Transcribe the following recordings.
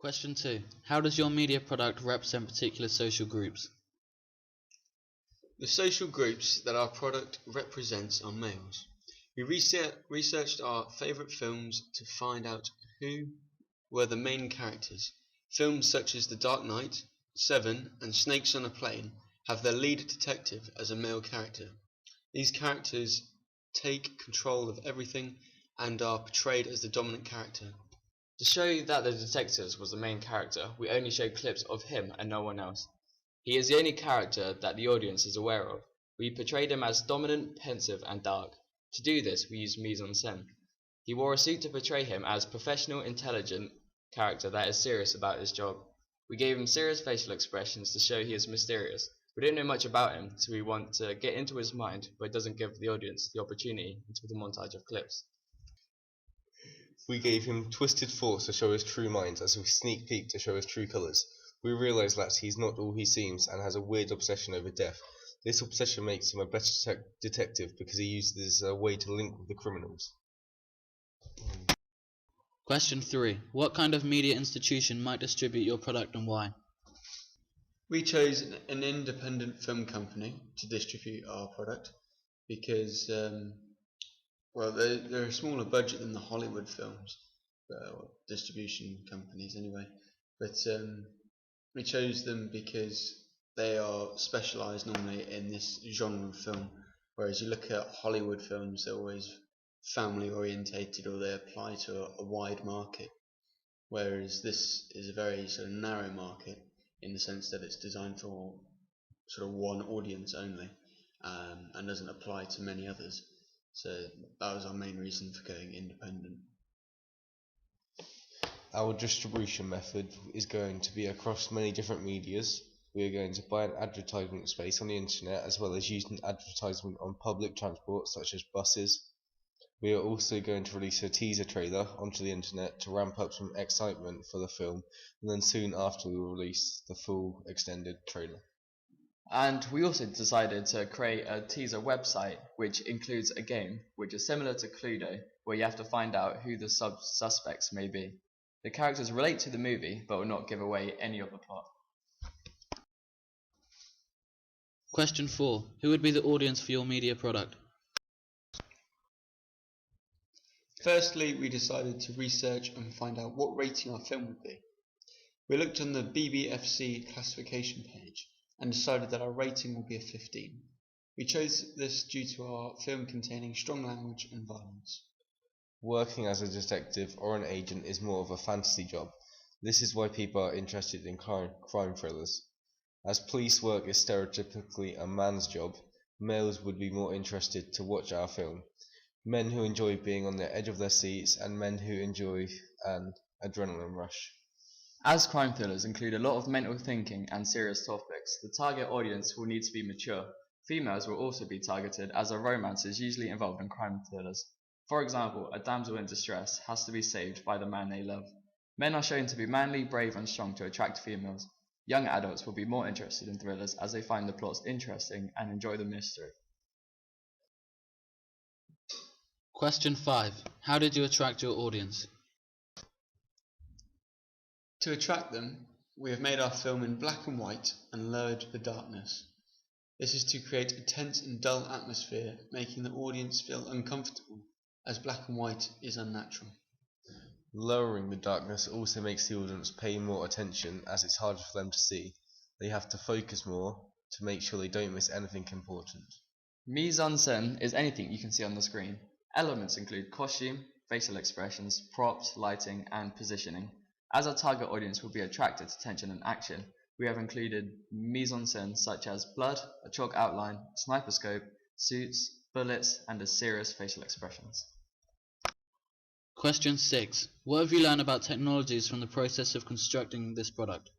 Question 2. How does your media product represent particular social groups? The social groups that our product represents are males. We researched our favourite films to find out who were the main characters. Films such as The Dark Knight, Seven and Snakes on a Plane have their lead detective as a male character. These characters take control of everything and are portrayed as the dominant character. To show that the detective was the main character, we only showed clips of him and no one else. He is the only character that the audience is aware of. We portrayed him as dominant, pensive and dark. To do this, we used mise-en-scène. He wore a suit to portray him as professional, intelligent character that is serious about his job. We gave him serious facial expressions to show he is mysterious. We don't know much about him, so we want to get into his mind, but it doesn't give the audience the opportunity into the montage of clips. We gave him twisted thoughts to show his true mind, as a sneak peek to show his true colours. We realise that he's not all he seems and has a weird obsession over death. This obsession makes him a better detective because he uses this as a way to link with the criminals. Question 3. What kind of media institution might distribute your product and why? We chose an independent film company to distribute our product because they're a smaller budget than the Hollywood films, distribution companies anyway, but we chose them because they are specialised normally in this genre of film, whereas you look at Hollywood films, they're always family orientated or they apply to a wide market, whereas this is a very sort of narrow market in the sense that it's designed for sort of one audience only, and doesn't apply to many others. So that was our main reason for going independent. Our distribution method is going to be across many different medias. We are going to buy an advertisement space on the internet as well as using advertisement on public transport such as buses. We are also going to release a teaser trailer onto the internet to ramp up some excitement for the film, and then soon after we will release the full extended trailer. And we also decided to create a teaser website which includes a game which is similar to Cluedo, where you have to find out who the suspects may be. The characters relate to the movie but will not give away any of the plot. Question 4. Who would be the audience for your media product? Firstly, we decided to research and find out what rating our film would be. We looked on the BBFC classification page and decided that our rating will be a 15. We chose this due to our film containing strong language and violence. Working as a detective or an agent is more of a fantasy job. This is why people are interested in crime thrillers. As police work is stereotypically a man's job, males would be more interested to watch our film. Men who enjoy being on the edge of their seats and men who enjoy an adrenaline rush. As crime thrillers include a lot of mental thinking and serious topics, the target audience will need to be mature. Females will also be targeted as a romance is usually involved in crime thrillers. For example, a damsel in distress has to be saved by the man they love. Men are shown to be manly, brave and strong to attract females. Young adults will be more interested in thrillers as they find the plots interesting and enjoy the mystery. Question 5. How did you attract your audience? To attract them, we have made our film in black and white and lowered the darkness. This is to create a tense and dull atmosphere, making the audience feel uncomfortable, as black and white is unnatural. Lowering the darkness also makes the audience pay more attention as it's harder for them to see. They have to focus more to make sure they don't miss anything important. Mise-en-scène is anything you can see on the screen. Elements include costume, facial expressions, props, lighting and positioning. As our target audience will be attracted to tension and action, we have included mise-en-scène such as blood, a chalk outline, sniper scope, suits, bullets and serious facial expressions. Question 6. What have you learned about technologies from the process of constructing this product?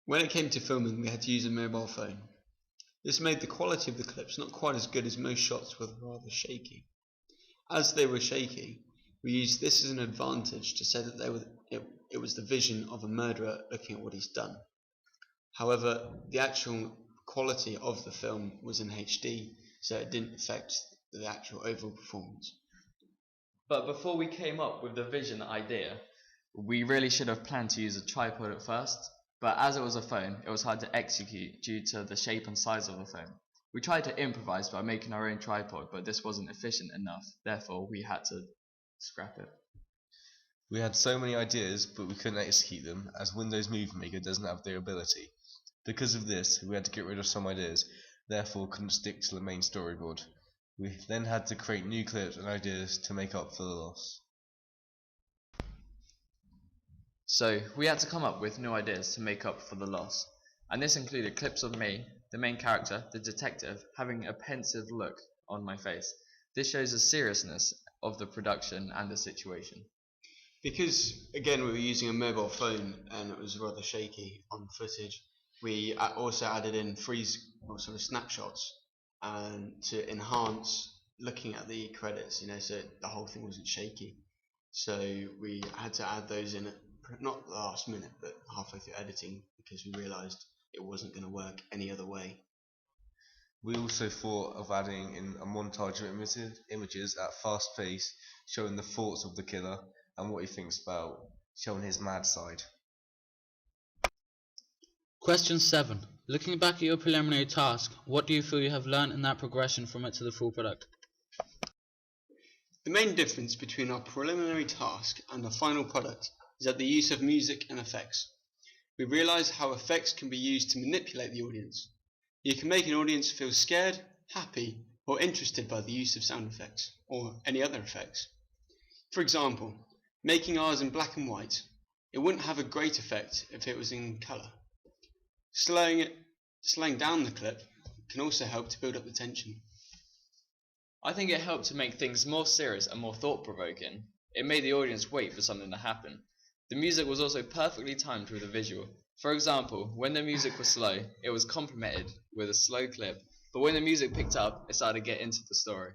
When it came to filming, we had to use a mobile phone. This made the quality of the clips not quite as good as most shots were rather shaky. As they were shaky, we used this as an advantage to say that it was the vision of a murderer looking at what he's done. However, the actual quality of the film was in HD, so it didn't affect the actual overall performance. But before we came up with the vision idea, We really should have planned to use a tripod at first, but as it was a phone, it was hard to execute due to the shape and size of the phone. We tried to improvise by making our own tripod, but this wasn't efficient enough, therefore we had to scrap it. We had so many ideas, but we couldn't execute them, as Windows Movie Maker doesn't have the ability. Because of this, we had to get rid of some ideas, therefore couldn't stick to the main storyboard. We then had to create new clips and ideas to make up for the loss. So we had to come up with new ideas to make up for the loss, and this included clips of me, the main character, the detective, having a pensive look on my face. This shows the seriousness of the production and the situation. Because again we were using a mobile phone and it was rather shaky on footage, we also added in freeze or sort of snapshots and to enhance looking at the credits, so the whole thing wasn't shaky. So we had to add those in, not the last minute, but halfway through editing, because we realised it wasn't going to work any other way. We also thought of adding in a montage of images at fast pace, showing the thoughts of the killer and what he thinks about showing his mad side. Question 7. Looking back at your preliminary task, what do you feel you have learned in that progression from it to the full product? The main difference between our preliminary task and the final product is that the use of music and effects. We realised how effects can be used to manipulate the audience. You can make an audience feel scared, happy, or interested by the use of sound effects, or any other effects. For example, making ours in black and white, it wouldn't have a great effect if it was in colour. Slowing down the clip can also help to build up the tension. I think it helped to make things more serious and more thought-provoking. It made the audience wait for something to happen. The music was also perfectly timed with the visual. For example, when the music was slow, it was complemented with a slow clip, but when the music picked up, it started to get into the story.